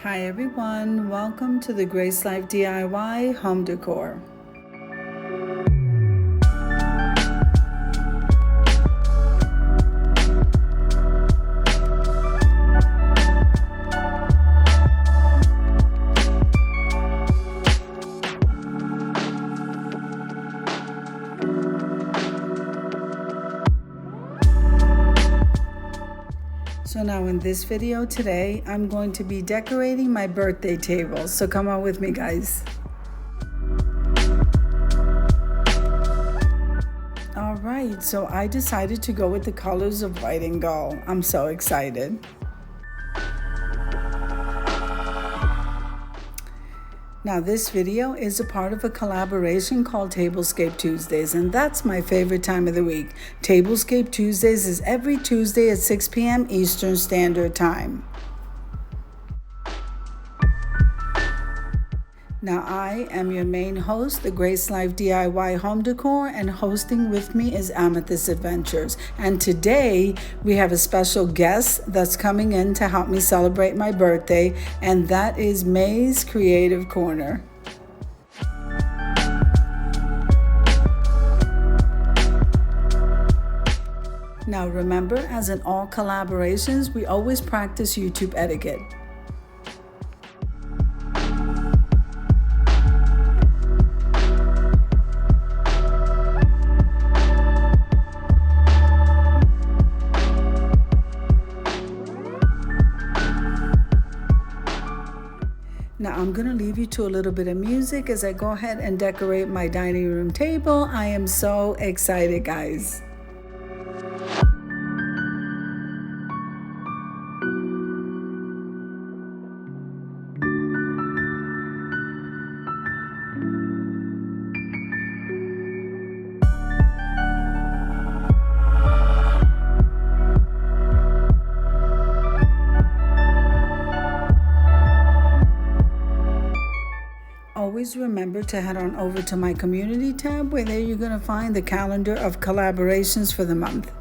Hi everyone, welcome to the Grace Life DIY Home Decor. So now in this video today, I'm going to be decorating my birthday table. So come on with me, guys. All right, so I decided to go with the colors of white and gold. I'm so excited. Now this video is a part of a collaboration called Tablescape Tuesdays, and that's my favorite time of the week. Tablescape Tuesdays is every Tuesday at 6 p.m. Eastern Standard Time. Now I am your main host, the Grace Life DIY Home Decor, and hosting with me is Amethyst Adventures. And today we have a special guest that's coming in to help me celebrate my birthday, and that is May's Creative Corner. Now remember, as in all collaborations, we always practice YouTube etiquette. Now I'm going to leave you to a little bit of music as I go ahead and decorate my dining room table. I am so excited, guys. Always remember to head on over to my community tab, where there you're going to find the calendar of collaborations for the month.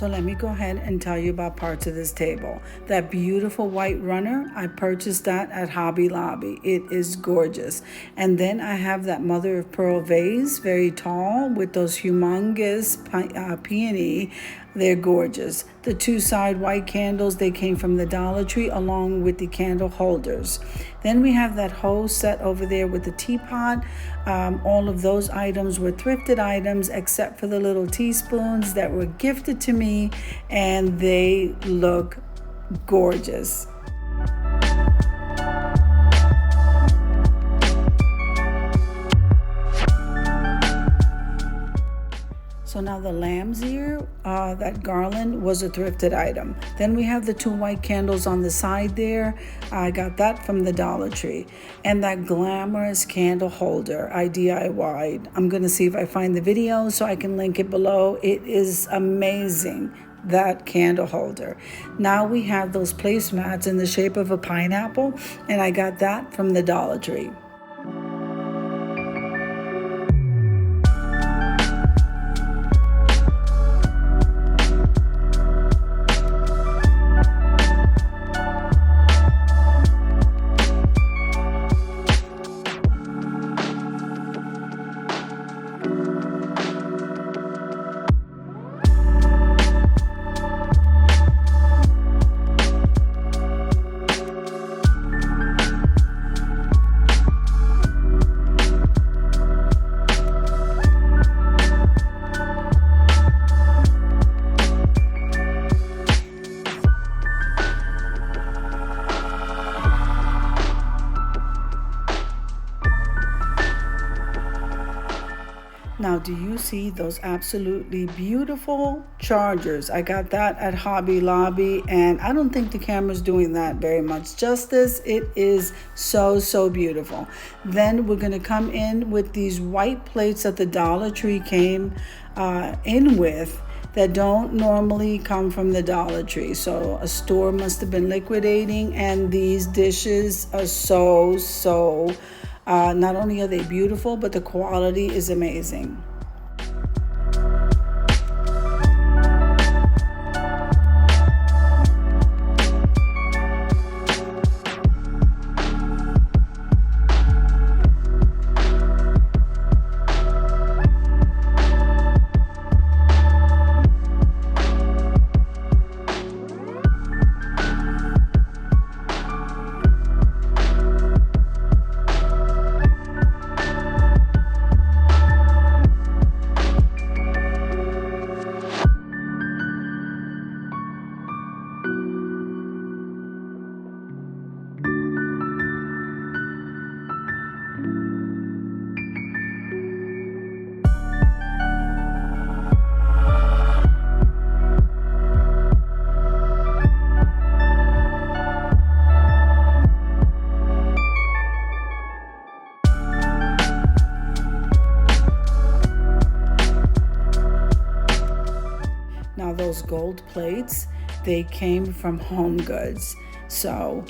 So let me go ahead and tell you about parts of this table. That beautiful white runner, I purchased that at Hobby Lobby. It is gorgeous. And then I have that mother of pearl vase, very tall, with those humongous peony. They're gorgeous. The two side white candles, they came from the Dollar Tree along with the candle holders. Then we have that whole set over there with the teapot. All of those items were thrifted items except for the little teaspoons that were gifted to me, and they look gorgeous. So now the lamb's ear, that garland was a thrifted item. Then we have the two white candles on the side there. I got that from the Dollar Tree. And that glamorous candle holder I DIY'd. I'm gonna see if I find the video so I can link it below. It is amazing, that candle holder. Now we have those placemats in the shape of a pineapple, and I got that from the Dollar Tree. Now, do you see those absolutely beautiful chargers? I got that at Hobby Lobby, and I don't think the camera's doing that very much justice. It is so beautiful. Then we're gonna come in with these white plates that the Dollar Tree came in with that don't normally come from the Dollar Tree. So a store must have been liquidating, and these dishes are so not only are they beautiful, but the quality is amazing. Now those gold plates, they came from Home Goods, so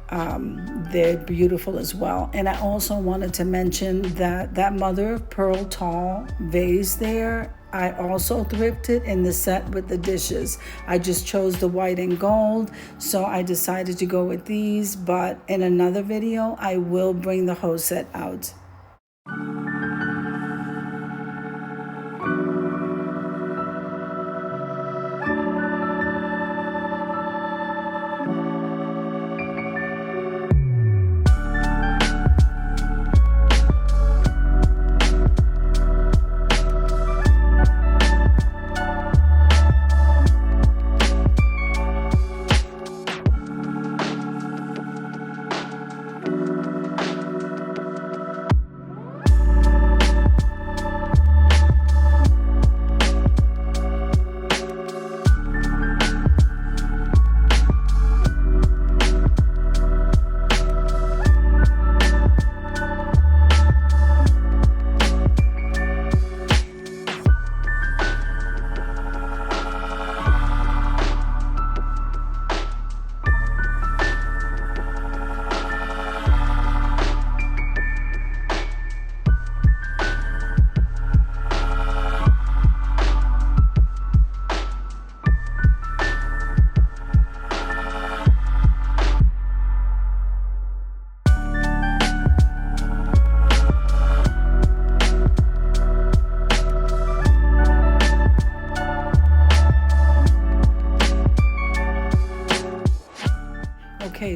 they're beautiful as well. And I also wanted to mention that mother of pearl tall vase there, I also thrifted in the set with the dishes. I just chose the white and gold, so I decided to go with these, but in another video I will bring the whole set out.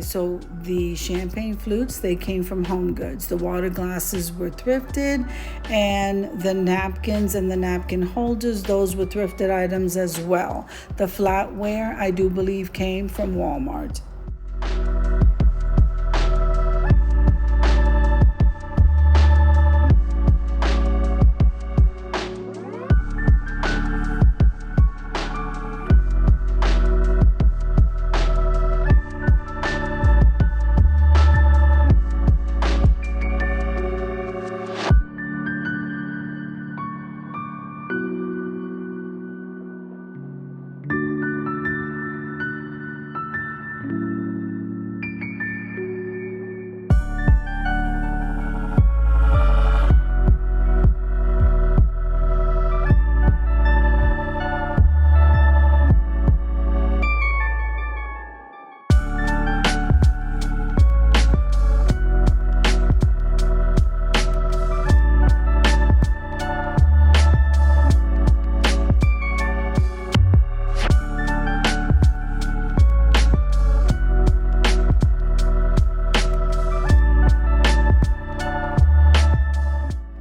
Okay, so the champagne flutes, they came from Home Goods. The water glasses were thrifted, and the napkins and the napkin holders, those were thrifted items as well. The flatware, I do believe, came from Walmart.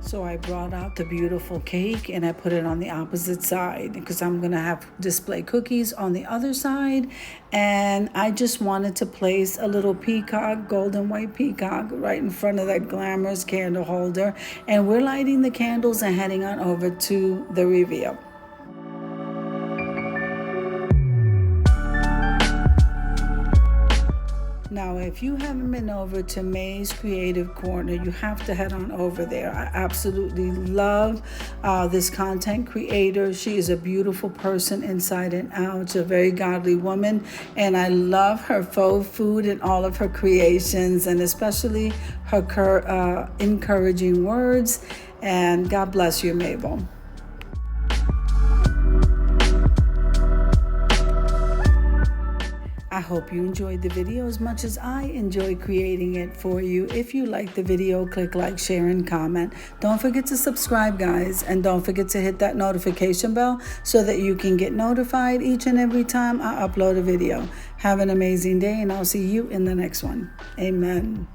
So I brought out the beautiful cake and I put it on the opposite side because I'm going to have display cookies on the other side. And I just wanted to place a little peacock, golden white peacock, right in front of that glamorous candle holder. And we're lighting the candles and heading on over to the reveal. Now, if you haven't been over to May's Creative Corner, you have to head on over there. I absolutely love this content creator. She is a beautiful person inside and out. She's a very godly woman, and I love her faux food and all of her creations, and especially her encouraging words. And God bless you, Mabel. I hope you enjoyed the video as much as I enjoy creating it for you. If you like the video, click like, share, and comment. Don't forget to subscribe, guys, and don't forget to hit that notification bell so that you can get notified each and every time I upload a video. Have an amazing day, and I'll see you in the next one. Amen.